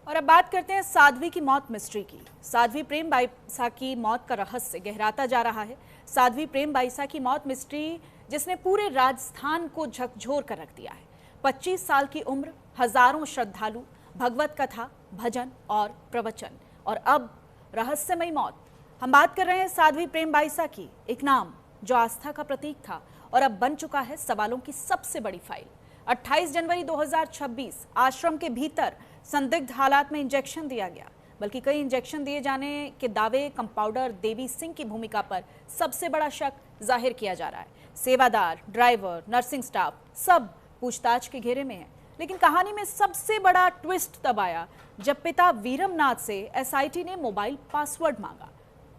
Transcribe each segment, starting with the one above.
और अब बात करते हैं साध्वी की मौत मिस्ट्री की। साध्वी प्रेम बाईसा की मौत का रहस्य गहराता जा रहा है। साध्वी प्रेम बाईसा की मौत मिस्ट्री जिसने पूरे राजस्थान को झकझोर कर रख दिया है। 25 साल की उम्र, हजारों श्रद्धालु, भगवत कथा, भजन और प्रवचन, और अब रहस्यमयी मौत। हम बात कर रहे हैं साध्वी प्रेम बाईसा की, एक नाम जो आस्था का प्रतीक था और अब बन चुका है सवालों की सबसे बड़ी फाइल। 28 जनवरी 2026 आश्रम के भीतर संदिग्ध हालात में इंजेक्शन दिया गया, बल्कि कई इंजेक्शन दिए जाने के दावे कंपाउंडर देवी सिंह की भूमिका पर सबसे बड़ा शक जाहिर किया जा रहा है। सेवादार, ड्राइवर, नर्सिंग स्टाफ सब पूछताछ के घेरे में है। लेकिन कहानी में सबसे बड़ा ट्विस्ट तब आया जब पिता वीरमनाथ से एसआईटी ने मोबाइल पासवर्ड मांगा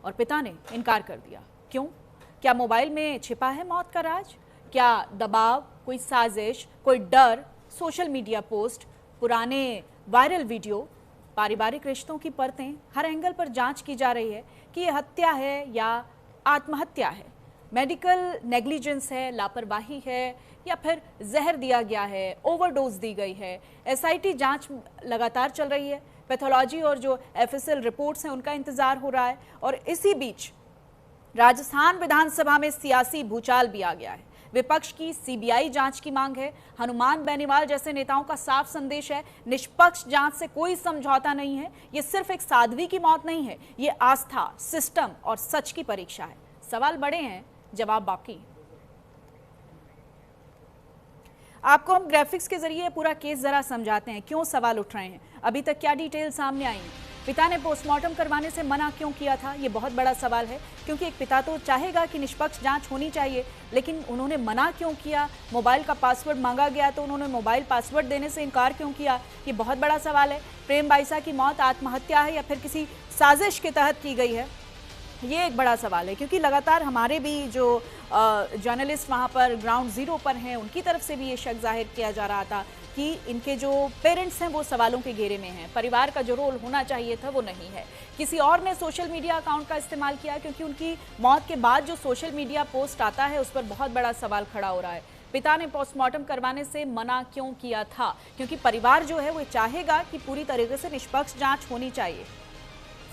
और पिता ने इनकार कर दिया। क्यों? क्या मोबाइल में छिपा है मौत का राज? क्या दबाव, कोई साजिश, कोई डर, सोशल मीडिया पोस्ट, पुराने वायरल वीडियो, पारिवारिक रिश्तों की परतें, हर एंगल पर जांच की जा रही है कि ये हत्या है या आत्महत्या है, मेडिकल नेग्लिजेंस है, लापरवाही है, या फिर जहर दिया गया है, ओवरडोज दी गई है। एसआईटी जांच लगातार चल रही है। पैथोलॉजी और जो एफएसएल रिपोर्ट्स हैं उनका इंतजार हो रहा है। और इसी बीच राजस्थान विधानसभा में सियासी भूचाल भी आ गया है। विपक्ष की सीबीआई जांच की मांग है। हनुमान बेनीवाल जैसे नेताओं का साफ संदेश है, निष्पक्ष जांच से कोई समझौता नहीं है। ये सिर्फ एक साध्वी की मौत नहीं है, ये आस्था, सिस्टम और सच की परीक्षा है। सवाल बड़े हैं, जवाब बाकी। आपको हम ग्राफिक्स के जरिए पूरा केस जरा समझाते हैं, क्यों सवाल उठ रहे हैं, अभी तक क्या डिटेल सामने आई है, पिता ने पोस्टमार्टम करवाने से मना क्यों किया था, ये बहुत बड़ा सवाल है। क्योंकि एक पिता तो चाहेगा कि निष्पक्ष जांच होनी चाहिए, लेकिन उन्होंने मना क्यों किया? मोबाइल का पासवर्ड मांगा गया तो उन्होंने मोबाइल पासवर्ड देने से इनकार क्यों किया? ये बहुत बड़ा सवाल है। प्रेम बाईसा की मौत आत्महत्या है या फिर किसी साजिश के तहत की गई है, ये एक बड़ा सवाल है। क्योंकि लगातार हमारे भी जो जर्नलिस्ट वहाँ पर ग्राउंड ज़ीरो पर हैं, उनकी तरफ से भी ये शक जाहिर किया जा रहा था कि इनके जो पेरेंट्स हैं वो सवालों के घेरे में हैं। परिवार का जो रोल होना चाहिए था वो नहीं है। किसी और ने सोशल मीडिया अकाउंट का इस्तेमाल किया, क्योंकि उनकी मौत के बाद जो सोशल मीडिया पोस्ट आता है उस पर बहुत बड़ा सवाल खड़ा हो रहा है। पिता ने पोस्टमार्टम करवाने से मना क्यों किया था? क्योंकि परिवार जो है वो चाहेगा कि पूरी तरीके से निष्पक्ष जाँच होनी चाहिए।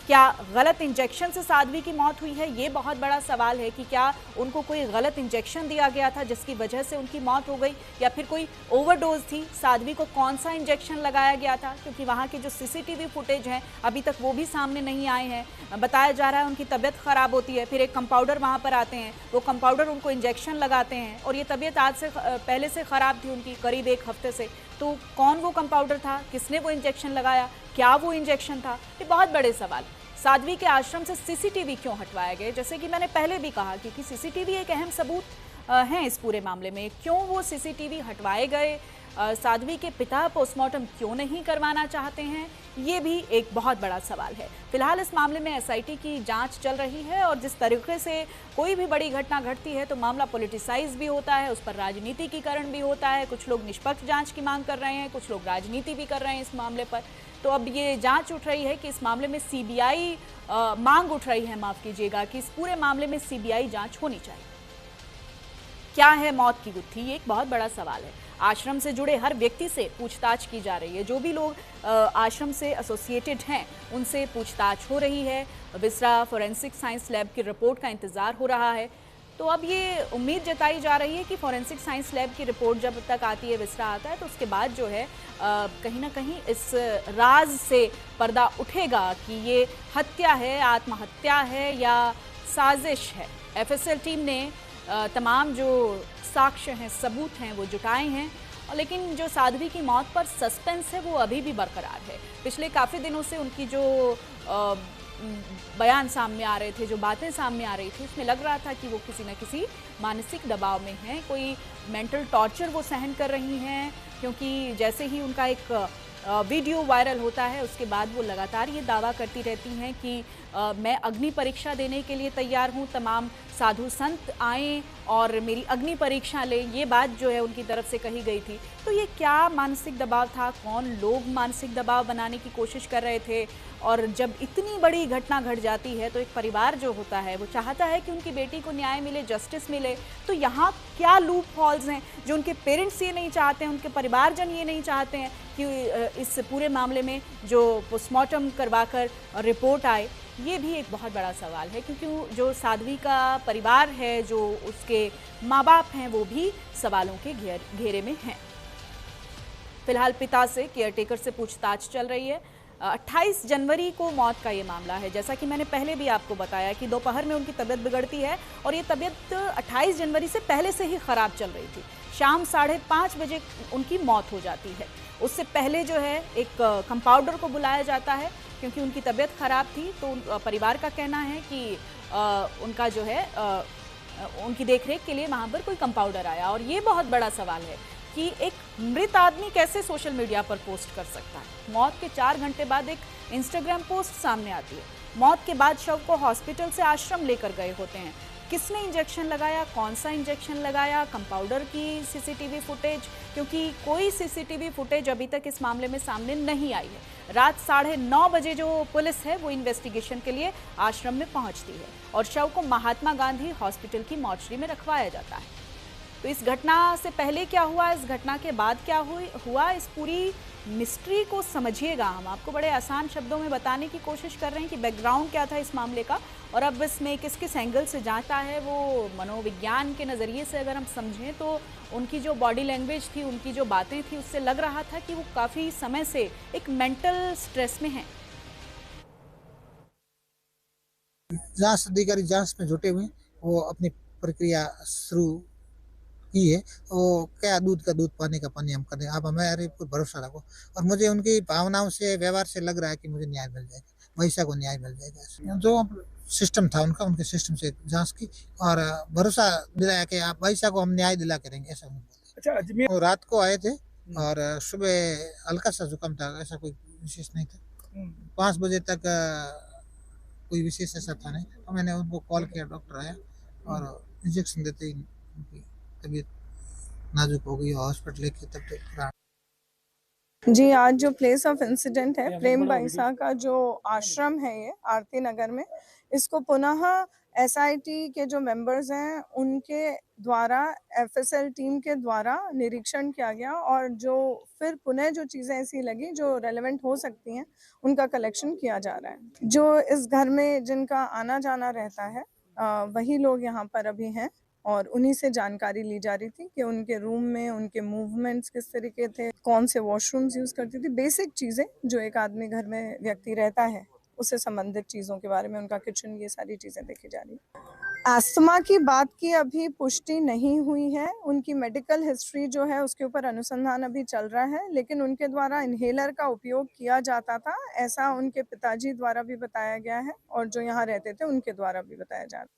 क्या गलत इंजेक्शन से साध्वी की मौत हुई है? ये बहुत बड़ा सवाल है कि क्या उनको कोई गलत इंजेक्शन दिया गया था जिसकी वजह से उनकी मौत हो गई, या फिर कोई ओवरडोज थी? साध्वी को कौन सा इंजेक्शन लगाया गया था? क्योंकि वहाँ के जो सीसीटीवी फुटेज हैं अभी तक वो भी सामने नहीं आए हैं। बताया जा रहा है उनकी तबीयत खराब होती है, फिर एक कंपाउंडर वहाँ पर आते हैं, वो कंपाउंडर उनको इंजेक्शन लगाते हैं, और ये तबीयत आज से पहले से ख़राब थी उनकी, करीब एक हफ्ते से। तो कौन वो कंपाउंडर था? किसने वो इंजेक्शन लगाया? क्या वो इंजेक्शन था? ये बहुत बड़े सवाल। साध्वी के आश्रम से सीसीटीवी क्यों हटवाए गए? जैसे कि मैंने पहले भी कहा, क्योंकि सीसीटीवी एक अहम सबूत है इस पूरे मामले में। क्यों वो सीसीटीवी हटवाए गए? साध्वी के पिता पोस्टमार्टम क्यों नहीं करवाना चाहते हैं? ये भी एक बहुत बड़ा सवाल है। फिलहाल इस मामले में एसआईटी की जांच चल रही है, और जिस तरीके से कोई भी बड़ी घटना घटती है तो मामला पॉलिटिसाइज भी होता है, उस पर राजनीतिकीकरण भी होता है। कुछ लोग निष्पक्ष जांच की मांग कर रहे हैं, कुछ लोग राजनीति भी कर रहे हैं इस मामले पर। तो अब ये जांच उठ रही है कि इस मामले में सीबीआई मांग उठ रही है, माफ कीजिएगा, कि इस पूरे मामले में सीबीआई जांच होनी चाहिए। क्या है मौत की गुत्थी? ये एक बहुत बड़ा सवाल है। आश्रम से जुड़े हर व्यक्ति से पूछताछ की जा रही है। जो भी लोग आश्रम से एसोसिएटेड हैं उनसे पूछताछ हो रही है। विस्रा फॉरेंसिक साइंस लैब की रिपोर्ट का इंतजार हो रहा है। तो अब ये उम्मीद जताई जा रही है कि फॉरेंसिक साइंस लैब की रिपोर्ट जब तक आती है, विस्रा आता है, तो उसके बाद जो है कहीं ना कहीं इस राज से पर्दा उठेगा कि ये हत्या है, आत्महत्या है या साजिश है। एफएसएल टीम ने तमाम जो साक्ष्य हैं, सबूत हैं, वो जुटाए हैं, लेकिन जो साध्वी की मौत पर सस्पेंस है वो अभी भी बरकरार है। पिछले काफ़ी दिनों से उनकी जो बयान सामने आ रहे थे, जो बातें सामने आ रही थी, उसमें लग रहा था कि वो किसी न किसी मानसिक दबाव में हैं, कोई मेंटल टॉर्चर वो सहन कर रही हैं। क्योंकि जैसे ही उनका एक वीडियो वायरल होता है उसके बाद वो लगातार ये दावा करती रहती हैं कि मैं अग्नि परीक्षा देने के लिए तैयार हूँ, तमाम साधु संत आएँ और मेरी अग्नि परीक्षा लें। ये बात जो है उनकी तरफ से कही गई थी। तो ये क्या मानसिक दबाव था? कौन लोग मानसिक दबाव बनाने की कोशिश कर रहे थे? और जब इतनी बड़ी घटना घट जाती है तो एक परिवार जो होता है वो चाहता है कि उनकी बेटी को न्याय मिले, जस्टिस मिले। तो यहाँ क्या लूप हॉल्स हैं जो उनके पेरेंट्स ये नहीं चाहते हैं, उनके परिवारजन ये नहीं चाहते हैं कि इस पूरे मामले में जो पोस्टमार्टम करवाकर रिपोर्ट आए, ये भी एक बहुत बड़ा सवाल है, क्योंकि जो साध्वी का परिवार है, जो उसके माँ बाप हैं, वो भी सवालों के घेरे में हैं। फिलहाल पिता से, केयरटेकर से पूछताछ चल रही है। 28 जनवरी को मौत का ये मामला है। जैसा कि मैंने पहले भी आपको बताया कि दोपहर में उनकी तबीयत बिगड़ती है और ये तबीयत 28 जनवरी से पहले से ही ख़राब चल रही थी। शाम 5:30 बजे उनकी मौत हो जाती है। उससे पहले जो है एक कंपाउंडर को बुलाया जाता है, क्योंकि उनकी तबीयत ख़राब थी। तो परिवार का कहना है कि उनका जो है उनकी देखरेख के लिए वहाँ पर कोई कंपाउंडर आया। और ये बहुत बड़ा सवाल है कि एक मृत आदमी कैसे सोशल मीडिया पर पोस्ट कर सकता है। मौत के 4 घंटे बाद एक इंस्टाग्राम पोस्ट सामने आती है। मौत के बाद शव को हॉस्पिटल से आश्रम लेकर गए होते हैं। किसने इंजेक्शन लगाया, कौन सा इंजेक्शन लगाया, कंपाउंडर की सीसीटीवी फुटेज, क्योंकि कोई सीसीटीवी फुटेज अभी तक इस मामले में सामने नहीं आई है। रात 9:30 बजे जो पुलिस है वो इन्वेस्टिगेशन के लिए आश्रम में पहुंचती है और शव को महात्मा गांधी हॉस्पिटल की मॉर्चरी में रखवाया जाता है। तो इस घटना से पहले क्या हुआ, इस घटना के बाद क्या हुआ, इस पूरी मिस्ट्री को समझिएगा। हम आपको बड़े आसान शब्दों में बताने की कोशिश कर रहे हैं कि बैकग्राउंड क्या था इस मामले का, और अब इसमें किस किस एंगल से जांचता है। वो मनोविज्ञान के नज़रिए से अगर हम समझें तो उनकी जो बॉडी लैंग्वेज थी, उनकी जो बातें थी, उससे लग रहा था कि वो काफ़ी समय से एक मेंटल स्ट्रेस में हैं। जांच अधिकारी जांच में जुटे हुए, वो अपनी प्रक्रिया शुरू की है। वो क्या दूध का दूध, पानी का पानी हम करें। आप हमारे पर भरोसा रखो, और मुझे उनकी भावनाओं से, व्यवहार से लग रहा है कि मुझे न्याय मिल जाएगा, वैसा को न्याय मिल जाएगा। जो सिस्टम था उनका, उनके सिस्टम से जांच की और भरोसा दिलाया कि आप वैसा को हम न्याय दिला करेंगे, ऐसा उन्होंने बोला। अच्छा, अजमेर वो रात को आए थे और सुबह हल्का सा जुकाम था, ऐसा कोई विशेष नहीं था। 5 बजे तक कोई विशेष ऐसा था नहीं। तो मैंने उनको कॉल किया, डॉक्टर आया और इंजेक्शन देते ही उनकी तबीयत नाजुक हो गई, हॉस्पिटल लेके तब तक। जी, आज जो प्लेस ऑफ इंसिडेंट है, प्रेम बाईसा का जो आश्रम है, ये आरती नगर में, इसको पुनः एसआईटी के जो मेंबर्स हैं उनके द्वारा, एफएसएल टीम के द्वारा निरीक्षण किया गया और जो फिर पुनः जो चीज़ें ऐसी लगी जो रेलेवेंट हो सकती हैं, उनका कलेक्शन किया जा रहा है। जो इस घर में जिनका आना जाना रहता है, वही लोग यहाँ पर अभी हैं और उन्हीं से जानकारी ली जा रही थी कि उनके रूम में उनके मूवमेंट्स किस तरीके थे, कौन से वॉशरूम्स यूज़ करती थी, बेसिक चीज़ें जो एक आदमी घर में व्यक्ति रहता है उससे संबंधित चीज़ों के बारे में, उनका किचन, ये सारी चीज़ें देखी जा रही है। अस्थमा की बात की अभी पुष्टि नहीं हुई है। उनकी मेडिकल हिस्ट्री जो है उसके ऊपर अनुसंधान अभी चल रहा है, लेकिन उनके द्वारा इन्हेलर का उपयोग किया जाता था, ऐसा उनके पिताजी द्वारा भी बताया गया है और जो यहाँ रहते थे उनके द्वारा भी बताया जा रहा है।